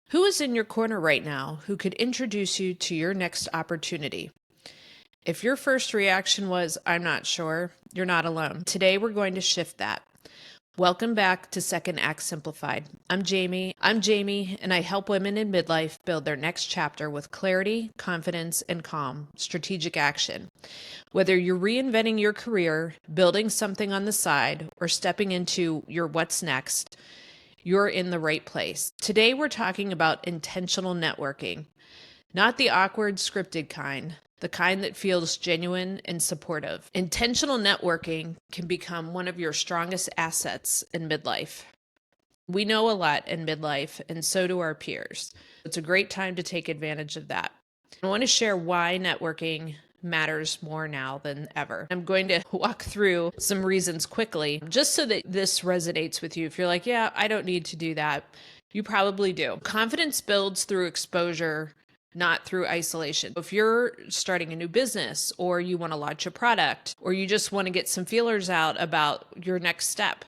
Who is in your corner right now who could introduce you to your next opportunity? If your first reaction was, I'm not sure, you're not alone. Today we're going to shift that. Welcome back to Second Act Simplified. I'm Jamie, and I help women in midlife build their next chapter with clarity, confidence, and calm, strategic action. Whether you're reinventing your career, building something on the side, or stepping into your what's next, you're in the right place. Today, we're talking about intentional networking, not the awkward, scripted kind, the kind that feels genuine and supportive. Intentional networking can become one of your strongest assets in midlife. We know a lot in midlife, and so do our peers. It's a great time to take advantage of that. I want to share why networking matters more now than ever. I'm going to walk through some reasons quickly, just so that this resonates with you. If you're like, yeah, I don't need to do that, you probably do. Confidence builds through exposure, not through isolation. If you're starting a new business, or you want to launch a product, or you just want to get some feelers out about your next step,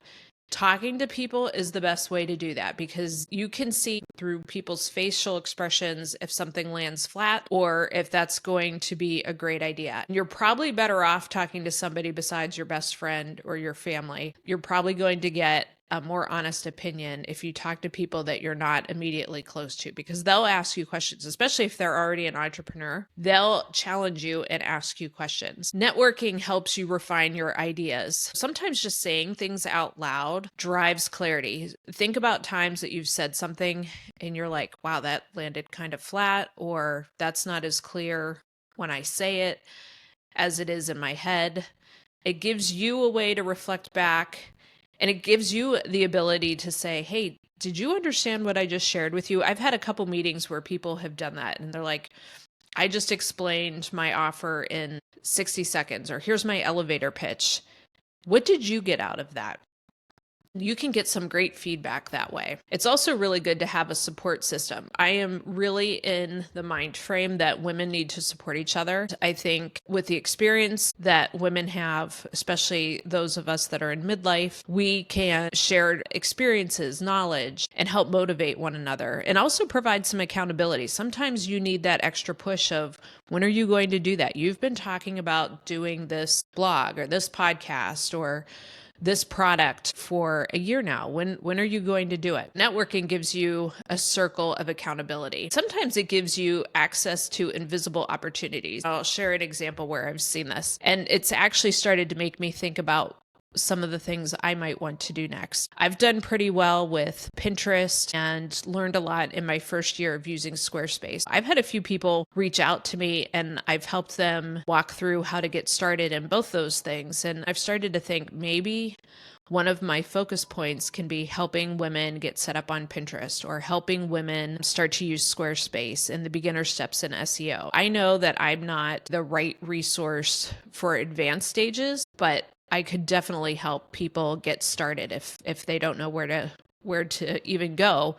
talking to people is the best way to do that, because you can see through people's facial expressions if something lands flat or if that's going to be a great idea. You're probably better off talking to somebody besides your best friend or your family. You're probably going to get a more honest opinion if you talk to people that you're not immediately close to, because they'll ask you questions, especially if they're already an entrepreneur. They'll challenge you and ask you questions. Networking helps you refine your ideas. Sometimes just saying things out loud drives clarity. Think about times that you've said something and you're like, wow, that landed kind of flat, or that's not as clear when I say it as it is in my head. It gives you a way to reflect back. And it gives you the ability to say, hey, did you understand what I just shared with you? I've had a couple meetings where people have done that and they're like, I just explained my offer in 60 seconds, or here's my elevator pitch. What did you get out of that? You can get some great feedback that way. It's also really good to have a support system. I am really in the mind frame that women need to support each other. I think with the experience that women have, especially those of us that are in midlife, we can share experiences, knowledge, and help motivate one another, and also provide some accountability. Sometimes you need that extra push of, when are you going to do that? You've been talking about doing this blog or this podcast or this product for a year now. When are you going to do it? Networking gives you a circle of accountability. Sometimes it gives you access to invisible opportunities. I'll share an example where I've seen this, and it's actually started to make me think about some of the things I might want to do next. I've done pretty well with Pinterest and learned a lot in my first year of using Squarespace. I've had a few people reach out to me and I've helped them walk through how to get started in both those things. And I've started to think maybe one of my focus points can be helping women get set up on Pinterest, or helping women start to use Squarespace and the beginner steps in SEO. I know that I'm not the right resource for advanced stages, but I could definitely help people get started if they don't know where to even go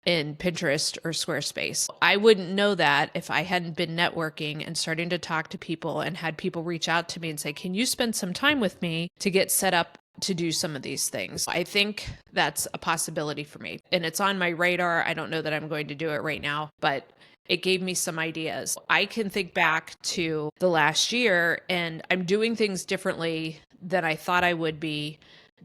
in Pinterest or Squarespace. I wouldn't know that if I hadn't been networking and starting to talk to people and had people reach out to me and say, can you spend some time with me to get set up to do some of these things? I think that's a possibility for me, and it's on my radar. I don't know that I'm going to do it right now, but it gave me some ideas. I can think back to the last year, and I'm doing things differently than I thought I would be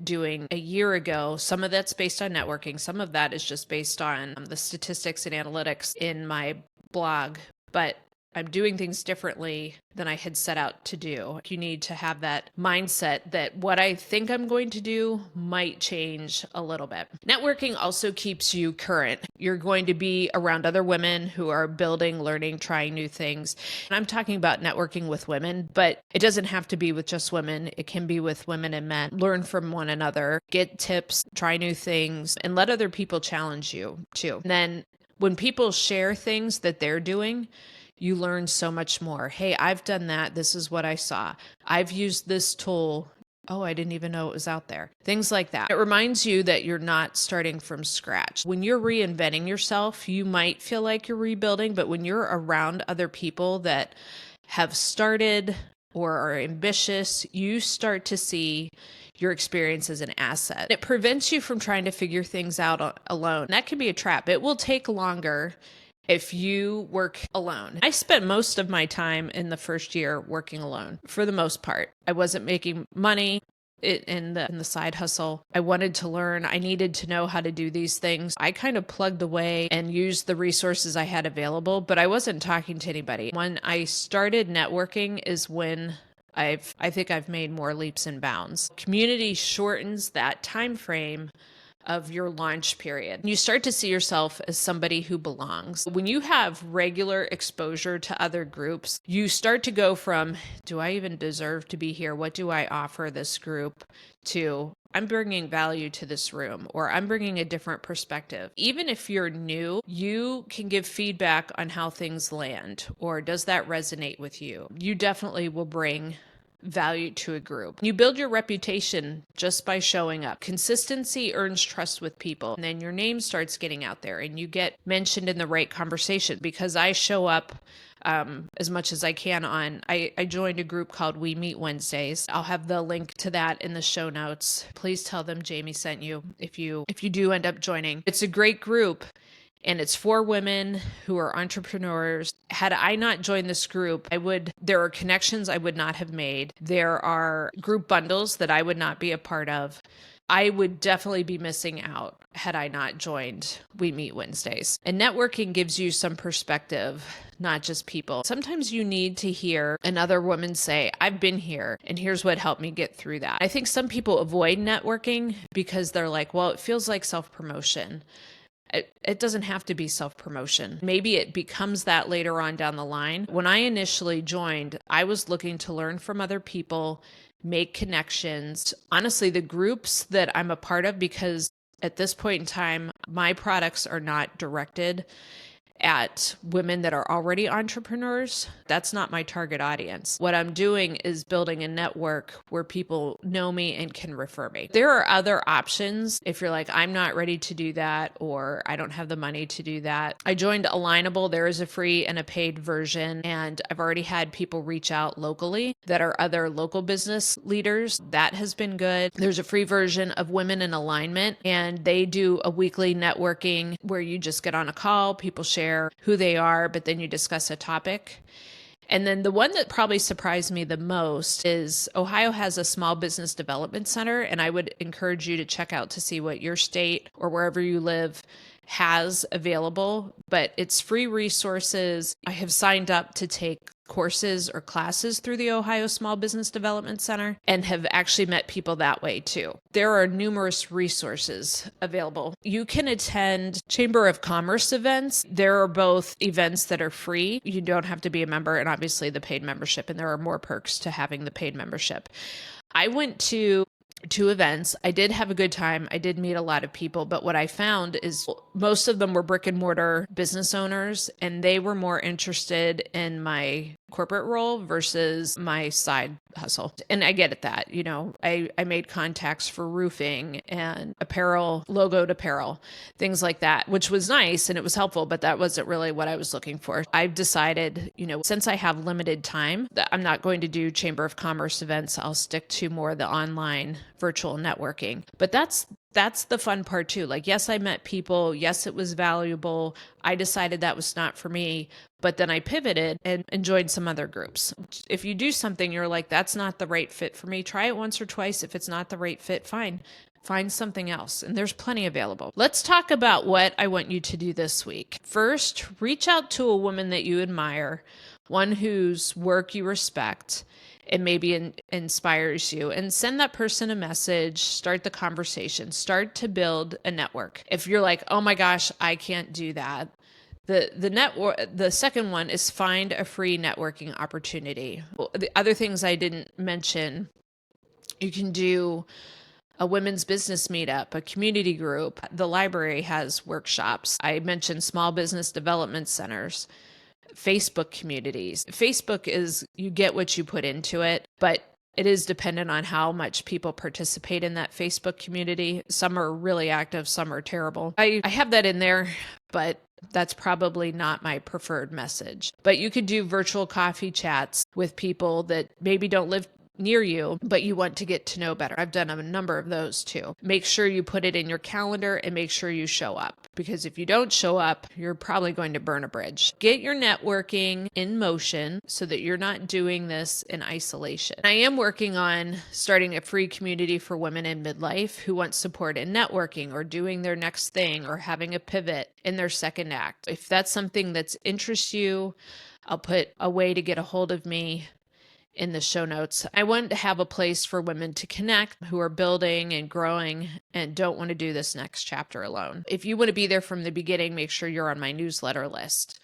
doing a year ago. Some of that's based on networking. Some of that is just based on the statistics and analytics in my blog, but I'm doing things differently than I had set out to do. You need to have that mindset that what I think I'm going to do might change a little bit. Networking also keeps you current. You're going to be around other women who are building, learning, trying new things. And I'm talking about networking with women, but it doesn't have to be with just women. It can be with women and men. Learn from one another, get tips, try new things, and let other people challenge you too. And then when people share things that they're doing, you learn so much more. Hey, I've done that. This is what I saw. I've used this tool. Oh, I didn't even know it was out there. Things like that. It reminds you that you're not starting from scratch. When you're reinventing yourself, you might feel like you're rebuilding, but when you're around other people that have started or are ambitious, you start to see your experience as an asset. It prevents you from trying to figure things out alone. That can be a trap. It will take longer if you work alone. I spent most of my time in the first year working alone for the most part. I wasn't making money in the side hustle. I wanted to learn. I needed to know how to do these things. I kind of plugged away and used the resources I had available, but I wasn't talking to anybody. When I started networking is when I think I've made more leaps and bounds. Community shortens that time frame of your launch period. You start to see yourself as somebody who belongs. When you have regular exposure to other groups, you start to go from, do I even deserve to be here? What do I offer this group? To, I'm bringing value to this room, or I'm bringing a different perspective. Even if you're new, you can give feedback on how things land, or does that resonate with you? You definitely will bring value to a group. You build your reputation just by showing up. Consistency earns trust with people. And then your name starts getting out there and you get mentioned in the right conversation, because I show up as much as I can I joined a group called We Meet Wednesdays. I'll have the link to that in the show notes. Please tell them Jamie sent you if you do end up joining. It's a great group. And it's for women who are entrepreneurs. Had I not joined this group, there are connections I would not have made. There are group bundles that I would not be a part of. I would definitely be missing out had I not joined We Meet Wednesdays. And networking gives you some perspective, not just people. Sometimes you need to hear another woman say, I've been here and here's what helped me get through that. I think some people avoid networking because they're like, well, it feels like self-promotion. It doesn't have to be self-promotion. Maybe it becomes that later on down the line. When I initially joined, I was looking to learn from other people, make connections. Honestly, the groups that I'm a part of, because at this point in time, my products are not directed at women that are already entrepreneurs. That's not my target audience. What I'm doing is building a network where people know me and can refer me. There are other options if you're like, I'm not ready to do that, or I don't have the money to do that. I joined Alignable. There is a free and a paid version, and I've already had people reach out locally that are other local business leaders. That has been good. There's a free version of Women in Alignment, and they do a weekly networking where you just get on a call, people share who they are, but then you discuss a topic. And then the one that probably surprised me the most is Ohio has a small business development center, and I would encourage you to check out to see what your state or wherever you live has available, but it's free resources. I have signed up to take courses or classes through the Ohio Small Business Development Center and have actually met people that way too. There are numerous resources available. You can attend Chamber of Commerce events. There are both events that are free. You don't have to be a member, and obviously the paid membership, and there are more perks to having the paid membership. I went to 2 events. I did have a good time. I did meet a lot of people, but what I found is most of them were brick and mortar business owners, and they were more interested in my corporate role versus my side hustle. And I get at that. You know, I made contacts for roofing and apparel, logoed apparel, things like that, which was nice and it was helpful, but that wasn't really what I was looking for. I've decided, you know, since I have limited time, that I'm not going to do Chamber of Commerce events. I'll stick to more the online virtual networking. But that's the fun part too. Like, yes, I met people. Yes, it was valuable. I decided that was not for me, but then I pivoted and joined some other groups. If you do something, you're like, that's not the right fit for me. Try it once or twice. If it's not the right fit, fine. Find something else. And there's plenty available. Let's talk about what I want you to do this week. First, reach out to a woman that you admire, one whose work you respect, and maybe inspires you, and send that person a message, start the conversation, start to build a network. If you're like, oh my gosh, I can't do that. The second one is find a free networking opportunity. The other things I didn't mention, you can do a women's business meetup, a community group. The library has workshops. I mentioned small business development centers. Facebook communities. Facebook is, you get what you put into it, but it is dependent on how much people participate in that Facebook community. Some are really active, some are terrible. I have that in there, but that's probably not my preferred message. But you could do virtual coffee chats with people that maybe don't live near you, but you want to get to know better. I've done a number of those too. Make sure you put it in your calendar and make sure you show up, because if you don't show up, you're probably going to burn a bridge. Get your networking in motion so that you're not doing this in isolation. I am working on starting a free community for women in midlife who want support in networking or doing their next thing or having a pivot in their second act. If that's something that interests you, I'll put a way to get a hold of me in the show notes. I want to have a place for women to connect who are building and growing and don't want to do this next chapter alone. If you want to be there from the beginning, make sure you're on my newsletter list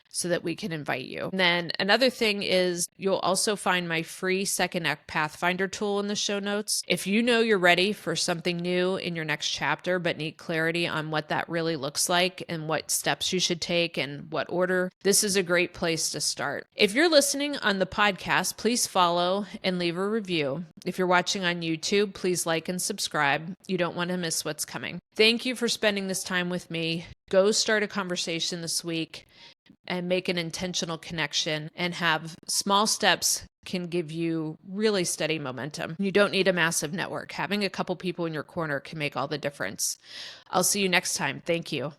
so that we can invite you. And then another thing is you'll also find my free Second Act Pathfinder tool in the show notes. If you know you're ready for something new in your next chapter, but need clarity on what that really looks like and what steps you should take and what order, this is a great place to start. If you're listening on the podcast, please follow and leave a review. If you're watching on YouTube, please like and subscribe. You don't want to miss what's coming. Thank you for spending this time with me. Go start a conversation this week and make an intentional connection, and have small steps can give you really steady momentum. You don't need a massive network. Having a couple people in your corner can make all the difference. I'll see you next time. Thank you.